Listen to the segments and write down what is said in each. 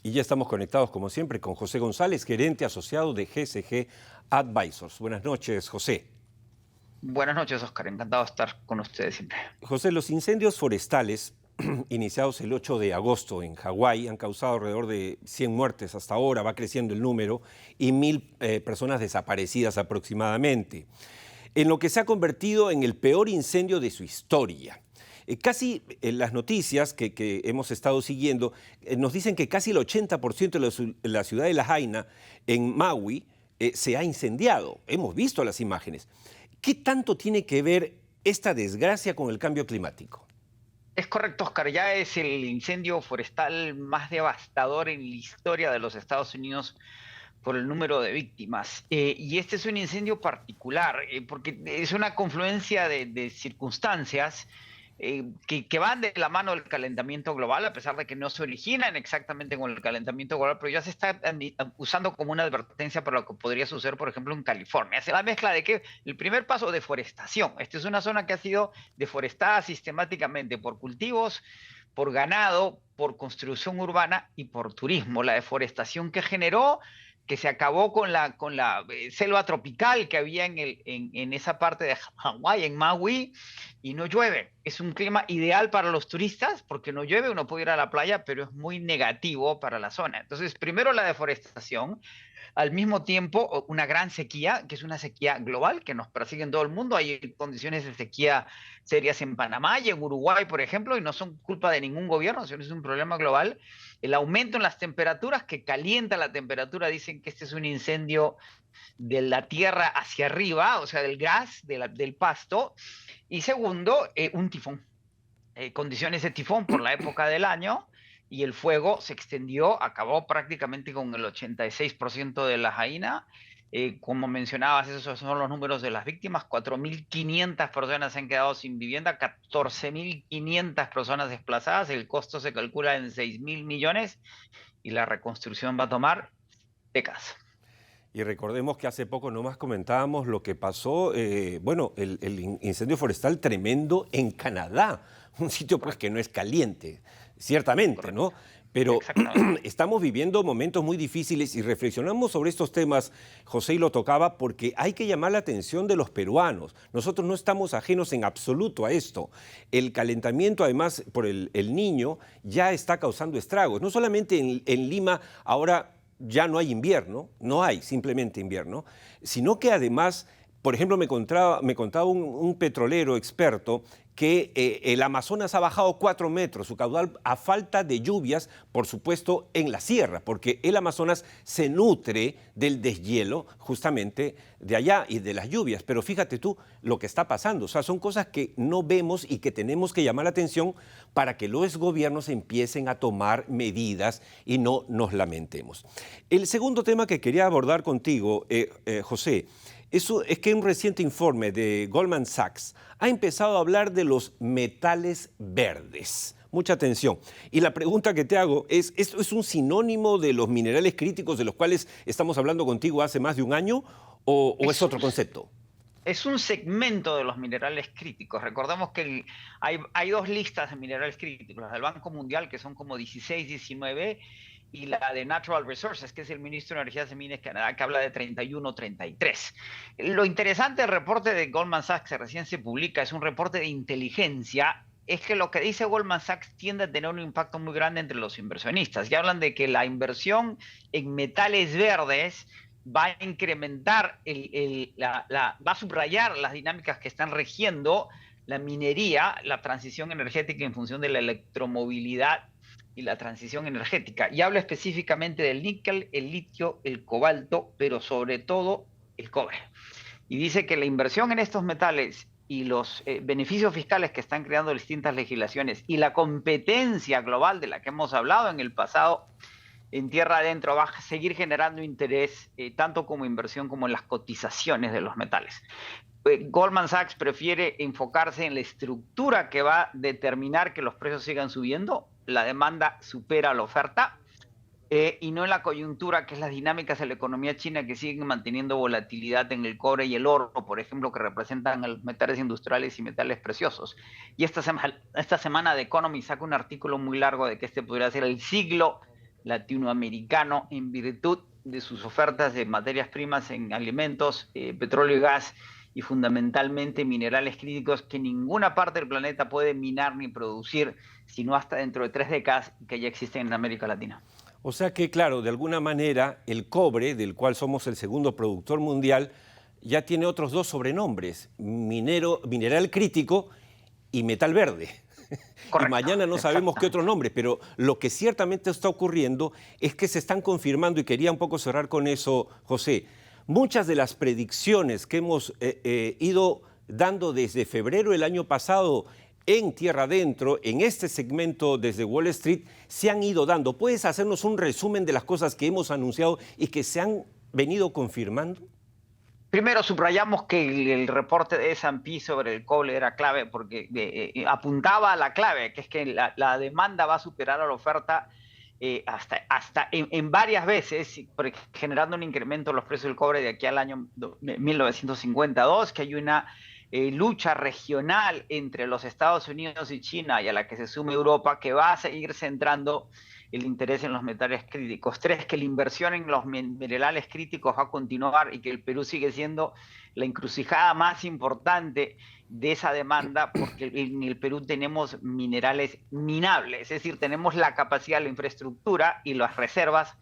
Y ya estamos conectados, como siempre, con José González, gerente asociado de GCG Advisors. Buenas noches, José. Buenas noches, Oscar. Encantado de estar con ustedes siempre. José, los incendios forestales iniciados el 8 de agosto en Hawái han causado alrededor de 100 muertes hasta ahora, va creciendo el número, y 1.000 personas desaparecidas aproximadamente, en lo que se ha convertido en el peor incendio de su historia. Casi las noticias que hemos estado siguiendo nos dicen que casi el 80% de la ciudad de Lahaina, en Maui, se ha incendiado. Hemos visto las imágenes. ¿Qué tanto tiene que ver esta desgracia con el cambio climático? Es correcto, Oscar. Ya es el incendio forestal más devastador en la historia de los Estados Unidos por el número de víctimas. Y este es un incendio particular, porque es una confluencia de circunstancias que van de la mano del calentamiento global, a pesar de que no se originan exactamente con el calentamiento global, pero ya se está usando como una advertencia para lo que podría suceder, por ejemplo, en California. Es la mezcla de que el primer paso, deforestación. Esta es una zona que ha sido deforestada sistemáticamente por cultivos, por ganado, por construcción urbana y por turismo. La deforestación que generó que se acabó con la selva tropical que había en esa parte de Hawái, en Maui, y no llueve. Es un clima ideal para los turistas porque no llueve, uno puede ir a la playa, pero es muy negativo para la zona. Entonces, primero la deforestación, al mismo tiempo una gran sequía, que es una sequía global que nos persigue en todo el mundo. Hay condiciones de sequía serias en Panamá y en Uruguay, por ejemplo, y no son culpa de ningún gobierno, sino es un problema global. El aumento en las temperaturas, que calienta la temperatura, dicen que este es un incendio de la tierra hacia arriba, o sea, del gas, del pasto. Y segundo, un tifón, condiciones de tifón por la época del año, y el fuego se extendió, acabó prácticamente con el 86% de la Jaina. Como mencionabas, esos son los números de las víctimas: 4.500 personas se han quedado sin vivienda, 14.500 personas desplazadas, el costo se calcula en 6.000 millones y la reconstrucción va a tomar décadas. Y recordemos que hace poco nomás comentábamos lo que pasó, el incendio forestal tremendo en Canadá, un sitio pues Correcto, que no es caliente, ciertamente, correcto, ¿no? Pero exactamente. estamos viviendo momentos muy difíciles y reflexionamos sobre estos temas, José y lo tocaba, porque hay que llamar la atención de los peruanos. Nosotros no estamos ajenos en absoluto a esto. El calentamiento, además, por el Niño, ya está causando estragos. No solamente en Lima, ahora ya no hay invierno, no hay simplemente invierno, sino que además, por ejemplo, me contaba un petrolero experto que el Amazonas ha bajado 4 metros, su caudal, a falta de lluvias, por supuesto, en la sierra, porque el Amazonas se nutre del deshielo justamente de allá y de las lluvias. Pero fíjate tú lo que está pasando, o sea, son cosas que no vemos y que tenemos que llamar la atención para que los gobiernos empiecen a tomar medidas y no nos lamentemos. El segundo tema que quería abordar contigo, José, eso es que un reciente informe de Goldman Sachs ha empezado a hablar de los metales verdes. Mucha atención. Y la pregunta que te hago es, ¿esto es un sinónimo de los minerales críticos de los cuales estamos hablando contigo hace más de un año o es Es un, otro concepto? es un segmento de los minerales críticos. Recordemos que hay dos listas de minerales críticos: la del Banco Mundial, que son como 16, 19, y la de Natural Resources, que es el ministro de Energías y Minas de Canadá, que habla de 31, 33. Lo interesante del reporte de Goldman Sachs, que recién se publica, es un reporte de inteligencia. Es que lo que dice Goldman Sachs tiende a tener un impacto muy grande entre los inversionistas. Ya hablan de que la inversión en metales verdes va a incrementar, va a subrayar las dinámicas que están regiendo la minería, la transición energética en función de la electromovilidad y la transición energética. Y habla específicamente del níquel, el litio, el cobalto, pero sobre todo el cobre. Y dice que la inversión en estos metales y los beneficios fiscales que están creando distintas legislaciones y la competencia global de la que hemos hablado en el pasado, en tierra adentro va a seguir generando interés, tanto como inversión como en las cotizaciones de los metales. Goldman Sachs prefiere enfocarse en la estructura que va a determinar que los precios sigan subiendo, la demanda supera la oferta, y no en la coyuntura, que es las dinámicas de la economía china, que siguen manteniendo volatilidad en el cobre y el oro, por ejemplo, que representan los metales industriales y metales preciosos. Y esta semana The Economist saca un artículo muy largo de que este podría ser el siglo latinoamericano en virtud de sus ofertas de materias primas en alimentos, petróleo y gas, y fundamentalmente minerales críticos que ninguna parte del planeta puede minar ni producir, sino hasta dentro de 3 décadas, que ya existen en América Latina. O sea que, claro, de alguna manera el cobre, del cual somos el segundo productor mundial, ya tiene otros dos sobrenombres, mineral crítico y metal verde. Correcto, Y mañana no sabemos qué otro nombre, pero lo que ciertamente está ocurriendo es que se están confirmando, y quería un poco cerrar con eso, José, muchas de las predicciones que hemos ido dando desde febrero del año pasado en Tierra Adentro, en este segmento desde Wall Street, se han ido dando. ¿Puedes hacernos un resumen de las cosas que hemos anunciado y que se han venido confirmando? Primero, subrayamos que el reporte de S&P sobre el cobre era clave porque apuntaba a la clave, que es que la demanda va a superar a la oferta hasta en varias veces, generando un incremento en los precios del cobre de aquí al año 1952, que hay una lucha regional entre los Estados Unidos y China, y a la que se suma Europa, que va a seguir centrando el interés en los metales críticos. 3, que la inversión en los minerales críticos va a continuar y que el Perú sigue siendo la encrucijada más importante de esa demanda, porque en el Perú tenemos minerales minables, es decir, tenemos la capacidad, la infraestructura y las reservas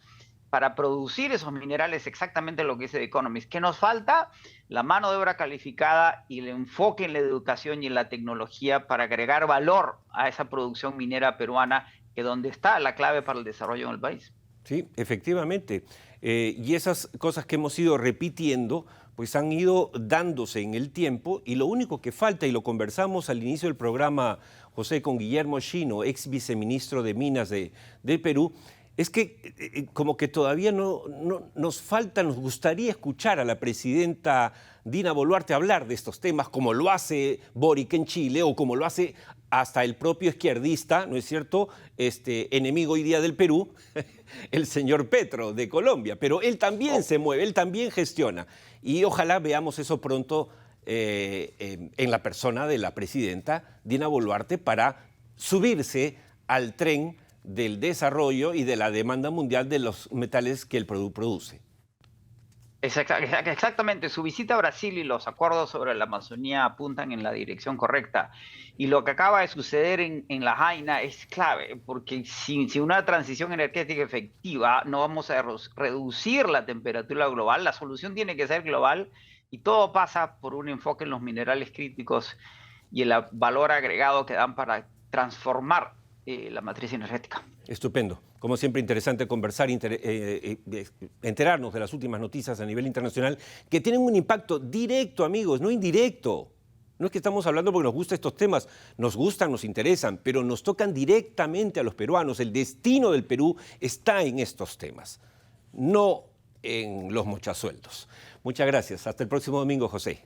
para producir esos minerales, exactamente lo que dice The Economist. ¿Qué nos falta? La mano de obra calificada y el enfoque en la educación y en la tecnología para agregar valor a esa producción minera peruana, que donde está la clave para el desarrollo en el país. Sí, efectivamente. Y esas cosas que hemos ido repitiendo, pues han ido dándose en el tiempo, y lo único que falta, y lo conversamos al inicio del programa, José, con Guillermo Shino, ex viceministro de Minas de Perú, es que como que todavía no nos falta, nos gustaría escuchar a la presidenta Dina Boluarte hablar de estos temas, como lo hace Boric en Chile, o como lo hace hasta el propio izquierdista, ¿no es cierto?, enemigo hoy día del Perú, el señor Petro de Colombia. Pero él también se mueve, él también gestiona. Y ojalá veamos eso pronto en la persona de la presidenta Dina Boluarte, para subirse al tren del desarrollo y de la demanda mundial de los metales que el Perú produce. Exactamente, su visita a Brasil y los acuerdos sobre la Amazonía apuntan en la dirección correcta. Y lo que acaba de suceder en La Jaina es clave, porque sin una transición energética efectiva no vamos a reducir la temperatura global. La solución tiene que ser global, y todo pasa por un enfoque en los minerales críticos y el valor agregado que dan para transformar la matriz energética. Estupendo. Como siempre, interesante conversar, enterarnos de las últimas noticias a nivel internacional que tienen un impacto directo, amigos, no indirecto. No es que estamos hablando porque nos gustan estos temas, nos gustan, nos interesan, pero nos tocan directamente a los peruanos. El destino del Perú está en estos temas, no en los mochasueldos. Muchas gracias. Hasta el próximo domingo, José.